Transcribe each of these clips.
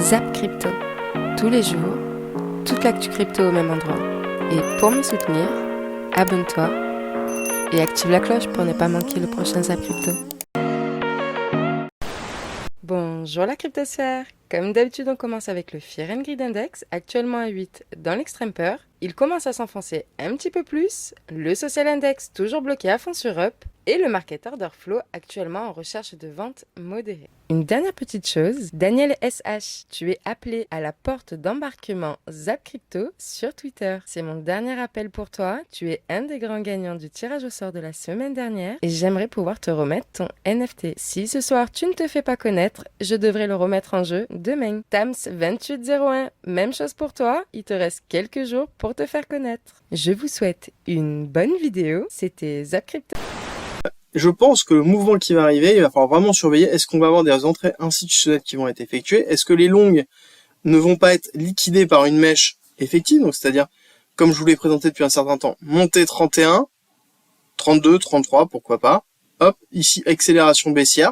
Zap Crypto. Tous les jours, toute l'actu crypto au même endroit. Et pour me soutenir, abonne-toi et active la cloche pour ne pas manquer le prochain Zap Crypto. Bonjour la cryptosphère. Comme d'habitude, on commence avec le Fear and Greed Index, actuellement à 8 dans l'extrême peur. Il commence à s'enfoncer un petit peu plus, le Social Index toujours bloqué à fond sur Up, et le Market Order Flow actuellement en recherche de vente modérée. Une dernière petite chose, Daniel SH, tu es appelé à la porte d'embarquement Zap Crypto sur Twitter. C'est mon dernier appel pour toi, tu es un des grands gagnants du tirage au sort de la semaine dernière et j'aimerais pouvoir te remettre ton NFT. Si ce soir tu ne te fais pas connaître, je devrais le remettre en jeu demain. Tams2801, même chose pour toi, il te reste quelques jours pour te faire connaître. Je vous souhaite une bonne vidéo, c'était Zap Crypto. Je pense que le mouvement qui va arriver, il va falloir vraiment surveiller. Est-ce qu'on va avoir des entrées institutionnelles qui vont être effectuées? Est-ce que les longues ne vont pas être liquidées par une mèche effective? Donc, c'est-à-dire, comme je vous l'ai présenté depuis un certain temps, monter 31, 32, 33, pourquoi pas. Hop, ici, accélération baissière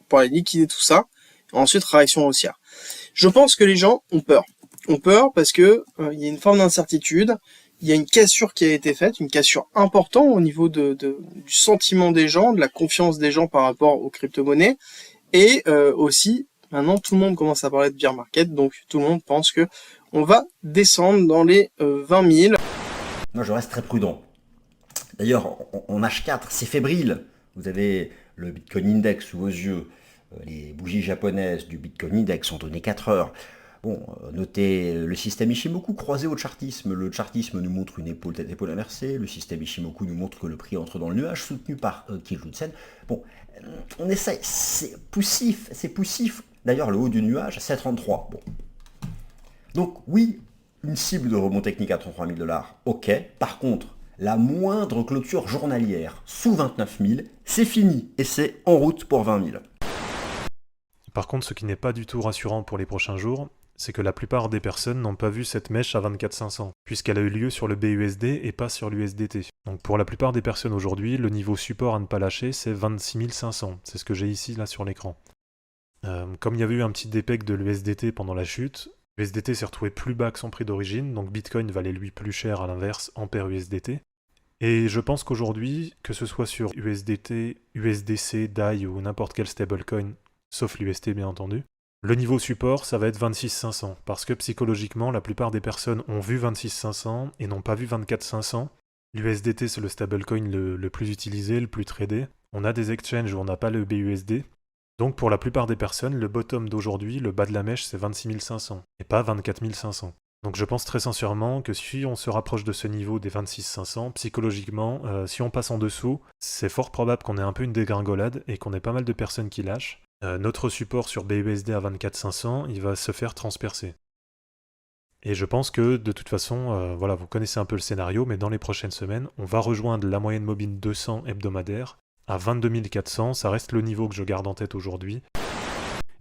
pour aller liquider tout ça. Ensuite, réaction haussière. Je pense que les gens ont peur. Ont peur parce que il y a une forme d'incertitude. Il y a une cassure qui a été faite, une cassure importante au niveau du sentiment des gens, de la confiance des gens par rapport aux crypto-monnaies. Et aussi, maintenant, tout le monde commence à parler de bear market, donc tout le monde pense que on va descendre dans les 20 000. Moi, je reste très prudent. D'ailleurs, en H4, c'est fébrile. Vous avez le Bitcoin Index sous vos yeux. Les bougies japonaises du Bitcoin Index ont donné 4 heures. Bon, notez le système Ishimoku croisé au chartisme. Le chartisme nous montre une épaule tête épaule inversée. Le système Ishimoku nous montre que le prix entre dans le nuage, soutenu par Kijun-sen. Bon, on essaye. C'est poussif. D'ailleurs, le haut du nuage, 7,33. Bon. Donc, oui, une cible de rebond technique à 33 000 $. Ok. Par contre, la moindre clôture journalière sous 29 000, c'est fini. Et c'est en route pour 20 000. Par contre, ce qui n'est pas du tout rassurant pour les prochains jours, c'est que la plupart des personnes n'ont pas vu cette mèche à 24 500, puisqu'elle a eu lieu sur le BUSD et pas sur l'USDT. Donc pour la plupart des personnes aujourd'hui, le niveau support à ne pas lâcher, c'est 26 500. C'est ce que j'ai ici, là, sur l'écran. Comme il y avait eu un petit dépeg de l'USDT pendant la chute, l'USDT s'est retrouvé plus bas que son prix d'origine, donc Bitcoin valait lui plus cher à l'inverse en paire USDT. Et je pense qu'aujourd'hui, que ce soit sur USDT, USDC, DAI ou n'importe quel stablecoin, sauf l'UST bien entendu, le niveau support, ça va être 26 500, parce que psychologiquement, la plupart des personnes ont vu 26 500 et n'ont pas vu 24 500. L'USDT, c'est le stablecoin le plus utilisé, le plus tradé. On a des exchanges où on n'a pas le BUSD. Donc pour la plupart des personnes, le bottom d'aujourd'hui, le bas de la mèche, c'est 26 500, et pas 24 500. Donc je pense très sincèrement que si on se rapproche de ce niveau des 26 500, psychologiquement, si on passe en dessous, c'est fort probable qu'on ait un peu une dégringolade et qu'on ait pas mal de personnes qui lâchent. Notre support sur BUSD à 24 500, il va se faire transpercer. Et je pense que de toute façon, voilà, vous connaissez un peu le scénario, mais dans les prochaines semaines, on va rejoindre la moyenne mobile 200 hebdomadaire à 22 400, ça reste le niveau que je garde en tête aujourd'hui.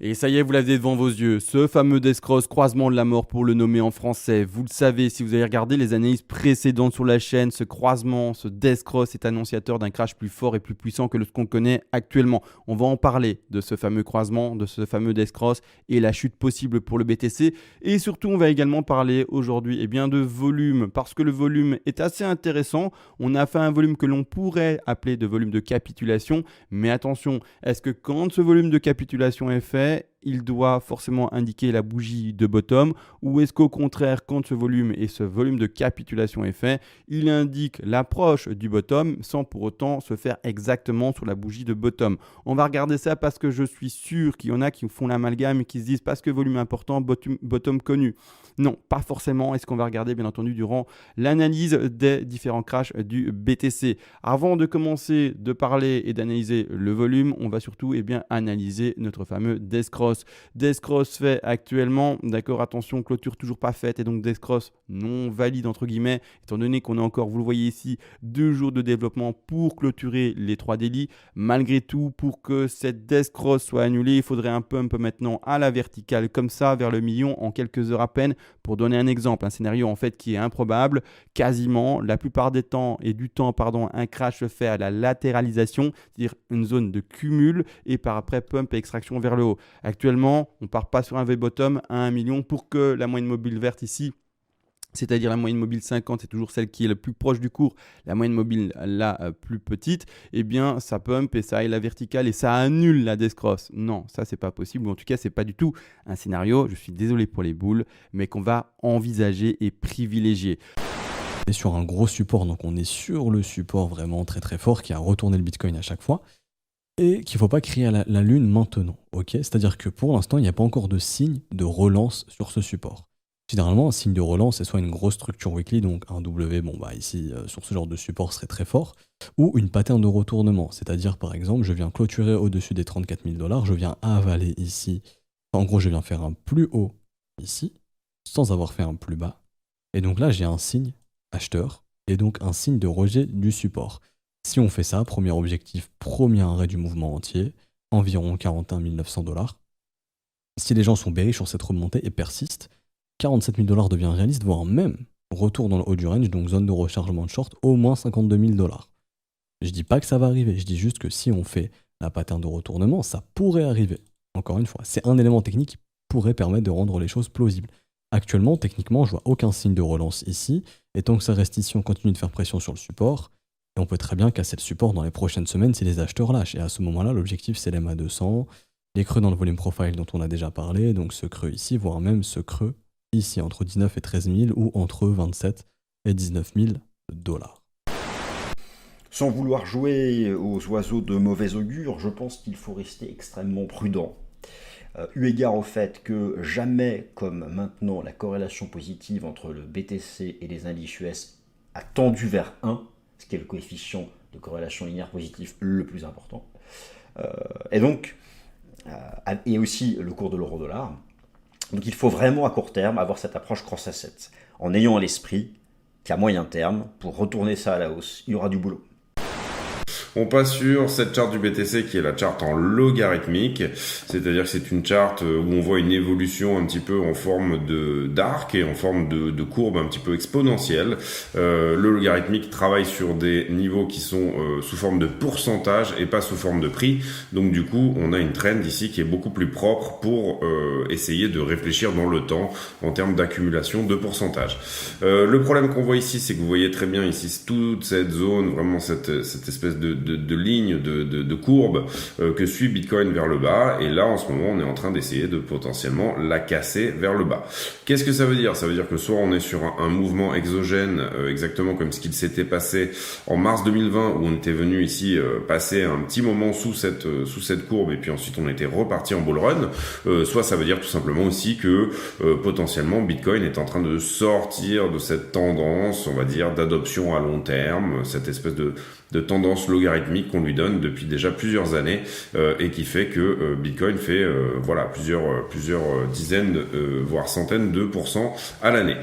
Et ça y est, vous l'avez devant vos yeux, ce fameux Death Cross, croisement de la mort pour le nommer en français. Vous le savez, si vous avez regardé les analyses précédentes sur la chaîne, ce croisement, ce Death Cross est annonciateur d'un crash plus fort et plus puissant que ce qu'on connaît actuellement. On va en parler de ce fameux croisement, de ce fameux Death Cross et la chute possible pour le BTC. Et surtout, on va également parler aujourd'hui de volume, parce que le volume est assez intéressant. On a fait un volume que l'on pourrait appeler de volume de capitulation. Mais attention, est-ce que quand ce volume de capitulation est fait, il doit forcément indiquer la bougie de bottom, ou est-ce qu'au contraire, quand ce volume et ce volume de capitulation est fait, il indique l'approche du bottom sans pour autant se faire exactement sur la bougie de bottom? On va regarder ça parce que je suis sûr qu'il y en a qui font l'amalgame et qui se disent parce que volume important, bottom connu. Non, pas forcément. Est-ce qu'on va regarder bien entendu durant l'analyse des différents crashs du BTC. Avant de commencer de parler et d'analyser le volume, on va surtout analyser notre fameux Death Cross. Death Cross fait actuellement, d'accord, attention, clôture toujours pas faite et donc Death Cross non valide entre guillemets, étant donné qu'on a encore, vous le voyez ici, 2 jours de développement pour clôturer les 3 délits. Malgré tout, pour que cette Death Cross soit annulée, il faudrait un pump maintenant à la verticale comme ça vers le million en quelques heures à peine. Pour donner un exemple, un scénario en fait qui est improbable, quasiment la plupart des temps et du temps, un crash se fait à la latéralisation, c'est-à-dire une zone de cumul et par après pump et extraction vers le haut. Actuellement, on ne part pas sur un V-bottom à 1 million pour que la moyenne mobile verte ici, c'est-à-dire la moyenne mobile 50, c'est toujours celle qui est le plus proche du cours, la moyenne mobile la plus petite, eh bien ça pump et ça aille la verticale et ça annule la descross. Non, ça c'est pas possible, ou en tout cas c'est pas du tout un scénario, je suis désolé pour les boules, mais qu'on va envisager et privilégier. On est sur un gros support, donc on est sur le support vraiment très très fort qui a retourné le Bitcoin à chaque fois et qu'il ne faut pas crier à la lune maintenant, ok? C'est-à-dire que pour l'instant, il n'y a pas encore de signe de relance sur ce support. Généralement, un signe de relance, c'est soit une grosse structure weekly, donc un W, ici, sur ce genre de support serait très fort, ou une pattern de retournement, c'est-à-dire par exemple, je viens clôturer au-dessus des 34 000 $, je viens avaler ici, en gros, je viens faire un plus haut ici, sans avoir fait un plus bas, et donc là, j'ai un signe acheteur, et donc un signe de rejet du support. Si on fait ça, premier objectif, premier arrêt du mouvement entier, environ 41 900 $. Si les gens sont bearish sur cette remontée et persistent, 47 000 $ devient réaliste, voire même retour dans le haut du range, donc zone de rechargement de short, au moins 52 000 $. Je dis pas que ça va arriver, je dis juste que si on fait la pattern de retournement, ça pourrait arriver. Encore une fois, c'est un élément technique qui pourrait permettre de rendre les choses plausibles. Actuellement, techniquement, je vois aucun signe de relance ici, et tant que ça reste ici, on continue de faire pression sur le support, et on peut très bien casser le support dans les prochaines semaines si les acheteurs lâchent. Et à ce moment-là, l'objectif c'est l'EMA 200, les creux dans le volume profile dont on a déjà parlé, donc ce creux ici, voire même ce creux ici, entre 19 et 13 000 ou entre 27 et 19 000 $. Sans vouloir jouer aux oiseaux de mauvais augure, je pense qu'il faut rester extrêmement prudent. Eu égard au fait que jamais comme maintenant la corrélation positive entre le BTC et les indices US a tendu vers 1, ce qui est le coefficient de corrélation linéaire positif le plus important. Et aussi le cours de l'euro-dollar. Donc il faut vraiment à court terme avoir cette approche cross-asset, en ayant à l'esprit qu'à moyen terme, pour retourner ça à la hausse, il y aura du boulot. On passe sur cette charte du BTC qui est la charte en logarithmique, c'est-à-dire que c'est une charte où on voit une évolution un petit peu en forme d'arc et en forme de courbe un petit peu exponentielle. Le logarithmique travaille sur des niveaux qui sont sous forme de pourcentage et pas sous forme de prix. Donc du coup, on a une trend ici qui est beaucoup plus propre pour essayer de réfléchir dans le temps en termes d'accumulation de pourcentage. Le problème qu'on voit ici, c'est que vous voyez très bien ici toute cette zone, vraiment cette espèce de ligne, de courbe que suit Bitcoin vers le bas, et là en ce moment on est en train d'essayer de potentiellement la casser vers le bas. Qu'est-ce que ça veut dire? Ça veut dire que soit on est sur un mouvement exogène, exactement comme ce qu'il s'était passé en mars 2020 où on était venu ici passer un petit moment sous cette courbe et puis ensuite on était reparti en bull run, soit ça veut dire tout simplement aussi que potentiellement Bitcoin est en train de sortir de cette tendance, on va dire, d'adoption à long terme, cette espèce de tendance logarithmique qu'on lui donne depuis déjà plusieurs années et qui fait que Bitcoin fait plusieurs dizaines voire centaines de pourcents à l'année.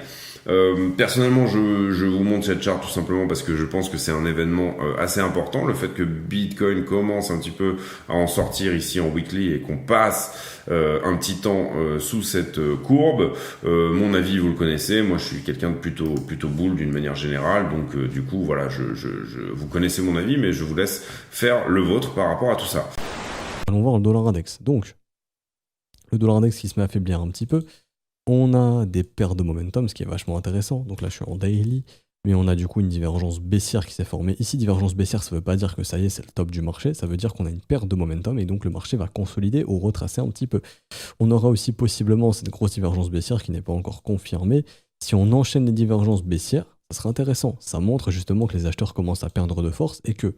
Personnellement, je vous montre cette charte tout simplement parce que je pense que c'est un événement assez important, le fait que Bitcoin commence un petit peu à en sortir ici en weekly et qu'on passe un petit temps sous cette courbe. Mon avis, vous le connaissez, moi je suis quelqu'un de plutôt bull d'une manière générale, donc du coup voilà, vous connaissez mon avis, mais je vous laisse faire le vôtre par rapport à tout ça. Allons voir le dollar index. Donc, le dollar index qui se met à faiblir un petit peu. On a des pertes de momentum, ce qui est vachement intéressant. Donc là, je suis en daily, mais on a du coup une divergence baissière qui s'est formée. Ici, divergence baissière, ça ne veut pas dire que ça y est, c'est le top du marché. Ça veut dire qu'on a une perte de momentum et donc le marché va consolider ou retracer un petit peu. On aura aussi possiblement cette grosse divergence baissière qui n'est pas encore confirmée. Si on enchaîne les divergences baissières, ça sera intéressant. Ça montre justement que les acheteurs commencent à perdre de force et que,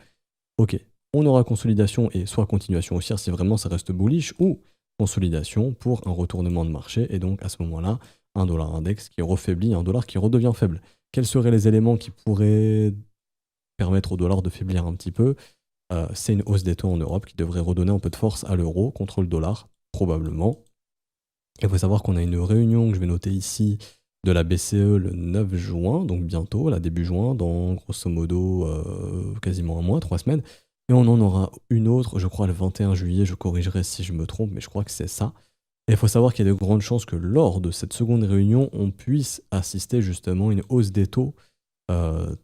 ok, on aura consolidation et soit continuation haussière si vraiment ça reste bullish, ou consolidation pour un retournement de marché, et donc à ce moment-là, un dollar index qui refaiblit, un dollar qui redevient faible. Quels seraient les éléments qui pourraient permettre au dollar de faiblir un petit peu? C'est une hausse des taux en Europe qui devrait redonner un peu de force à l'euro contre le dollar, probablement. Il faut savoir qu'on a une réunion que je vais noter ici de la BCE le 9 juin, donc bientôt, là début juin, dans grosso modo quasiment un mois, 3 semaines. Et on en aura une autre, je crois le 21 juillet, je corrigerai si je me trompe, mais je crois que c'est ça. Et il faut savoir qu'il y a de grandes chances que lors de cette seconde réunion, on puisse assister justement à une hausse des taux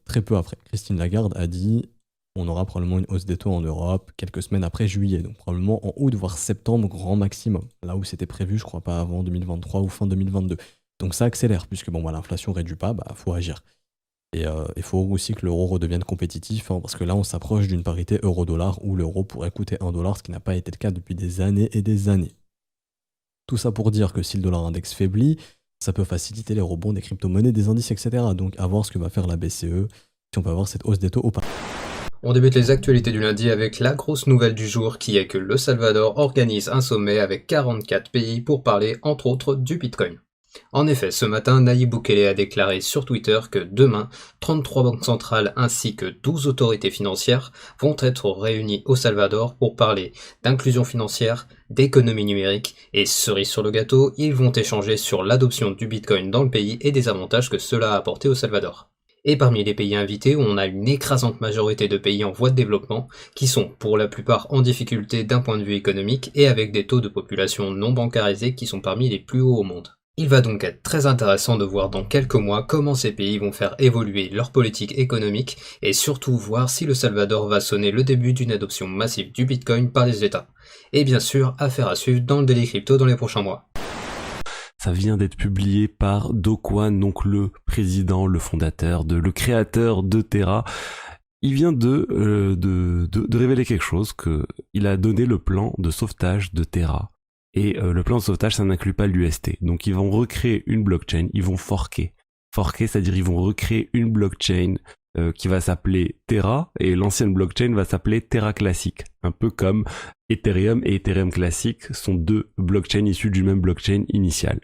très peu après. Christine Lagarde a dit on aura probablement une hausse des taux en Europe quelques semaines après juillet, donc probablement en août voire septembre grand maximum, là où c'était prévu je crois pas avant 2023 ou fin 2022. Donc ça accélère puisque bon, l'inflation réduit pas, faut agir. Et il faut aussi que l'euro redevienne compétitif, parce que là on s'approche d'une parité euro-dollar où l'euro pourrait coûter 1 dollar, ce qui n'a pas été le cas depuis des années et des années. Tout ça pour dire que si le dollar index faiblit, ça peut faciliter les rebonds des crypto-monnaies, des indices, etc. Donc à voir ce que va faire la BCE, si on peut avoir cette hausse des taux ou pas. On débute les actualités du lundi avec la grosse nouvelle du jour qui est que le Salvador organise un sommet avec 44 pays pour parler entre autres du Bitcoin. En effet, ce matin, Nayib Bukele a déclaré sur Twitter que demain, 33 banques centrales ainsi que 12 autorités financières vont être réunies au Salvador pour parler d'inclusion financière, d'économie numérique et cerise sur le gâteau, ils vont échanger sur l'adoption du Bitcoin dans le pays et des avantages que cela a apporté au Salvador. Et parmi les pays invités, on a une écrasante majorité de pays en voie de développement qui sont pour la plupart en difficulté d'un point de vue économique et avec des taux de population non bancarisés qui sont parmi les plus hauts au monde. Il va donc être très intéressant de voir dans quelques mois comment ces pays vont faire évoluer leur politique économique et surtout voir si le Salvador va sonner le début d'une adoption massive du Bitcoin par les États. Et bien sûr, affaire à suivre dans le Daily Crypto dans les prochains mois. Ça vient d'être publié par Do Kwon, donc le président, le fondateur, le créateur de Terra. Il vient de révéler quelque chose, qu'il a donné le plan de sauvetage de Terra. Et le plan de sauvetage, ça n'inclut pas l'UST. Donc ils vont recréer une blockchain, ils vont forker. Forker, c'est-à-dire ils vont recréer une blockchain qui va s'appeler Terra, et l'ancienne blockchain va s'appeler Terra Classic. Un peu comme Ethereum et Ethereum Classic sont deux blockchains issus du même blockchain initial.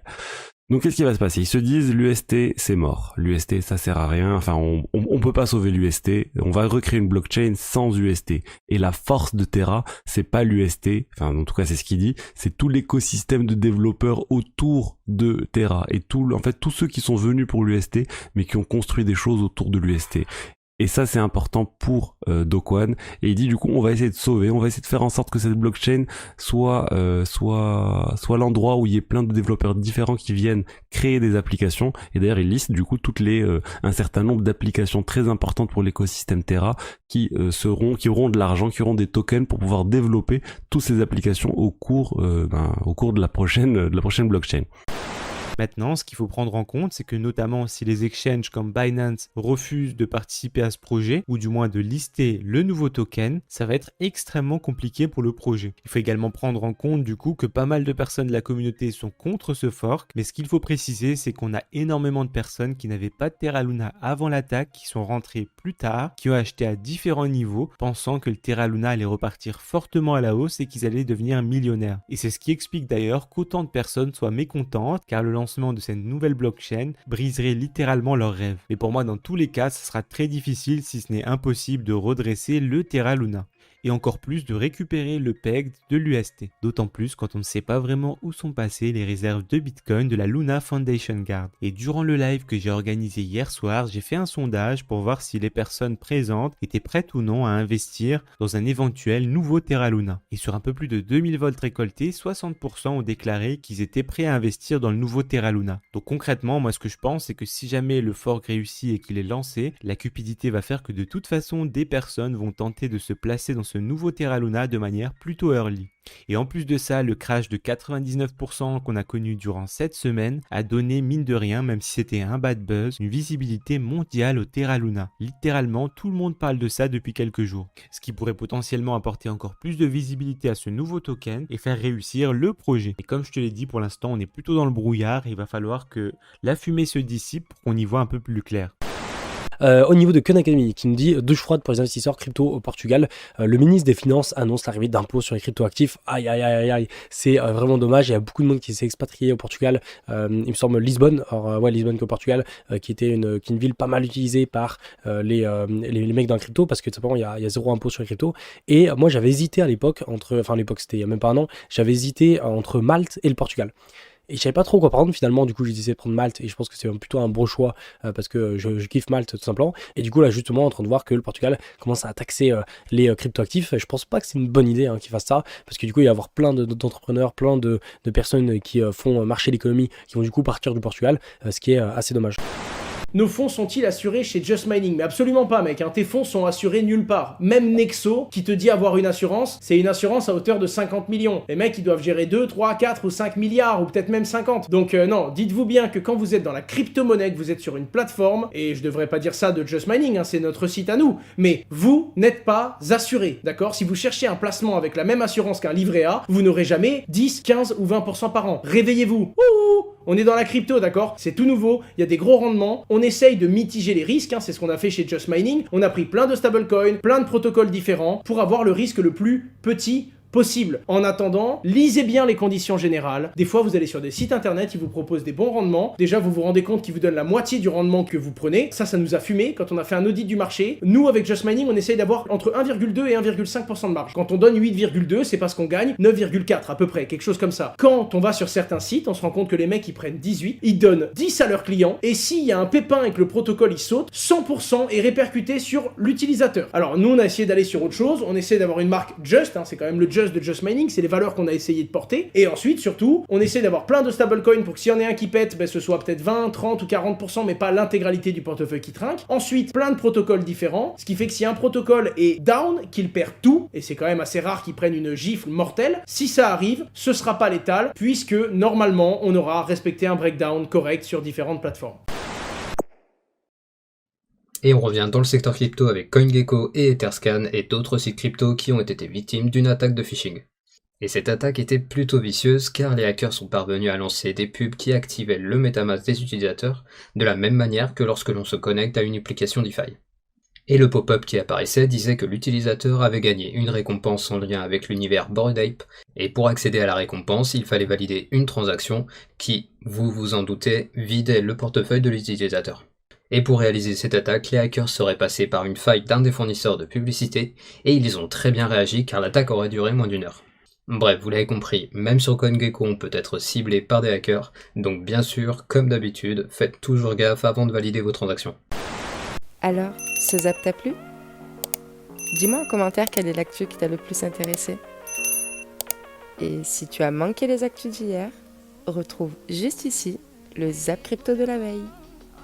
Donc qu'est-ce qui va se passer? Ils se disent l'UST c'est mort, l'UST ça sert à rien, enfin on peut pas sauver l'UST, on va recréer une blockchain sans UST. Et la force de Terra, c'est pas l'UST, enfin en tout cas c'est ce qu'il dit, c'est tout l'écosystème de développeurs autour de Terra et tous ceux qui sont venus pour l'UST mais qui ont construit des choses autour de l'UST. Et ça c'est important pour Do Kwon, et il dit du coup on va essayer de sauver, on va essayer de faire en sorte que cette blockchain soit l'endroit où il y ait plein de développeurs différents qui viennent créer des applications. Et d'ailleurs il liste du coup un certain nombre d'applications très importantes pour l'écosystème Terra qui auront de l'argent, qui auront des tokens pour pouvoir développer toutes ces applications au cours de la prochaine blockchain. Maintenant, ce qu'il faut prendre en compte, c'est que notamment si les exchanges comme Binance refusent de participer à ce projet, ou du moins de lister le nouveau token, ça va être extrêmement compliqué pour le projet. Il faut également prendre en compte du coup que pas mal de personnes de la communauté sont contre ce fork, mais ce qu'il faut préciser, c'est qu'on a énormément de personnes qui n'avaient pas de Terra Luna avant l'attaque, qui sont rentrées plus tard, qui ont acheté à différents niveaux, pensant que le Terra Luna allait repartir fortement à la hausse et qu'ils allaient devenir millionnaires. Et c'est ce qui explique d'ailleurs qu'autant de personnes soient mécontentes, car le lancement de cette nouvelle blockchain briserait littéralement leurs rêves. Mais pour moi, dans tous les cas, ce sera très difficile, si ce n'est impossible, de redresser le Terra Luna. Et encore plus de récupérer le PEG de l'UST. D'autant plus quand on ne sait pas vraiment où sont passées les réserves de Bitcoin de la Luna Foundation Guard. Et durant le live que j'ai organisé hier soir, j'ai fait un sondage pour voir si les personnes présentes étaient prêtes ou non à investir dans un éventuel nouveau Terra Luna. Et sur un peu plus de 2000 volts récoltés, 60% ont déclaré qu'ils étaient prêts à investir dans le nouveau Terra Luna. Donc concrètement, moi ce que je pense, c'est que si jamais le fork réussit et qu'il est lancé, la cupidité va faire que de toute façon, des personnes vont tenter de se placer dans ce nouveau Terra Luna de manière plutôt early. Et en plus de ça, le crash de 99% qu'on a connu durant cette semaine a donné, mine de rien, même si c'était un bad buzz, une visibilité mondiale au Terra Luna. Littéralement, tout le monde parle de ça depuis quelques jours. Ce qui pourrait potentiellement apporter encore plus de visibilité à ce nouveau token et faire réussir le projet. Et comme je te l'ai dit, pour l'instant, on est plutôt dans le brouillard et il va falloir que la fumée se dissipe pour qu'on y voit un peu plus clair. Au niveau de Khan Academy qui nous dit douche froide pour les investisseurs crypto au Portugal, le ministre des Finances annonce l'arrivée d'impôts sur les cryptoactifs. Aïe aïe aïe aïe, c'est vraiment dommage. Il y a beaucoup de monde qui s'est expatrié au Portugal. Il me semble Lisbonne, Lisbonne qu'au Portugal, qui était une ville pas mal utilisée par les mecs dans le crypto parce que tout simplement il y a zéro impôt sur les cryptos. Et moi j'avais hésité à l'époque c'était il y a même pas un an, j'avais hésité entre Malte et le Portugal. Et je savais pas trop quoi prendre finalement, du coup j'ai décidé de prendre Malte et je pense que c'est plutôt un bon choix parce que je kiffe Malte tout simplement. Et du coup là justement en train de voir que le Portugal commence à taxer les cryptoactifs. Je pense pas que c'est une bonne idée qu'ils fassent ça parce que du coup il va y avoir plein d'entrepreneurs, plein de personnes qui font marcher l'économie qui vont du coup partir du Portugal, ce qui est assez dommage. Nos fonds sont-ils assurés chez Just Mining? Mais absolument pas, mec. Tes fonds sont assurés nulle part. Même Nexo, qui te dit avoir une assurance, c'est une assurance à hauteur de 50 millions. Les mecs, ils doivent gérer 2, 3, 4 ou 5 milliards, ou peut-être même 50. Donc non, dites-vous bien que quand vous êtes dans la crypto-monnaie, que vous êtes sur une plateforme, et je devrais pas dire ça de Just Mining, c'est notre site à nous, mais vous n'êtes pas assuré, d'accord? Si vous cherchez un placement avec la même assurance qu'un livret A, vous n'aurez jamais 10, 15 ou 20% par an. Réveillez-vous. Ouh, on est dans la crypto, d'accord? C'est tout nouveau, il y a des gros rendements, on essaye de mitiger les risques, c'est ce qu'on a fait chez Just Mining. On a pris plein de stablecoins, plein de protocoles différents pour avoir le risque le plus petit possible. En attendant, lisez bien les conditions générales. Des fois, vous allez sur des sites internet, ils vous proposent des bons rendements. Déjà, vous vous rendez compte qu'ils vous donnent la moitié du rendement que vous prenez. Ça nous a fumé quand on a fait un audit du marché. Nous, avec Just Mining, on essaye d'avoir entre 1,2 et 1,5% de marge. Quand on donne 8,2, c'est parce qu'on gagne 9,4 à peu près, quelque chose comme ça. Quand on va sur certains sites, on se rend compte que les mecs, ils prennent 18, ils donnent 10 à leurs clients, et s'il y a un pépin et que le protocole, il saute, 100% est répercuté sur l'utilisateur. Alors, nous, on a essayé d'aller sur autre chose. On essaie d'avoir une marque Just, c'est quand même le Just de Just Mining, c'est les valeurs qu'on a essayé de porter. Et ensuite, surtout, on essaie d'avoir plein de stablecoins pour que s'il y en a un qui pète, ce soit peut-être 20, 30 ou 40%, mais pas l'intégralité du portefeuille qui trinque. Ensuite, plein de protocoles différents, ce qui fait que si un protocole est down, qu'il perd tout, et c'est quand même assez rare qu'il prenne une gifle mortelle, si ça arrive, ce sera pas létal, puisque normalement, on aura respecté un breakdown correct sur différentes plateformes. Et on revient dans le secteur crypto avec CoinGecko et Etherscan et d'autres sites crypto qui ont été victimes d'une attaque de phishing. Et cette attaque était plutôt vicieuse car les hackers sont parvenus à lancer des pubs qui activaient le MetaMask des utilisateurs de la même manière que lorsque l'on se connecte à une application DeFi. Et le pop-up qui apparaissait disait que l'utilisateur avait gagné une récompense en lien avec l'univers Bored Ape, et pour accéder à la récompense, il fallait valider une transaction qui, vous vous en doutez, vidait le portefeuille de l'utilisateur. Et pour réaliser cette attaque, les hackers seraient passés par une faille d'un des fournisseurs de publicité, et ils ont très bien réagi car l'attaque aurait duré moins d'1 heure. Bref, vous l'avez compris, même sur CoinGecko on peut être ciblé par des hackers, donc bien sûr, comme d'habitude, faites toujours gaffe avant de valider vos transactions. Alors, ce zap t'a plu? Dis-moi en commentaire quelle est l'actu qui t'a le plus intéressé. Et si tu as manqué les actus d'hier, retrouve juste ici le zap crypto de la veille.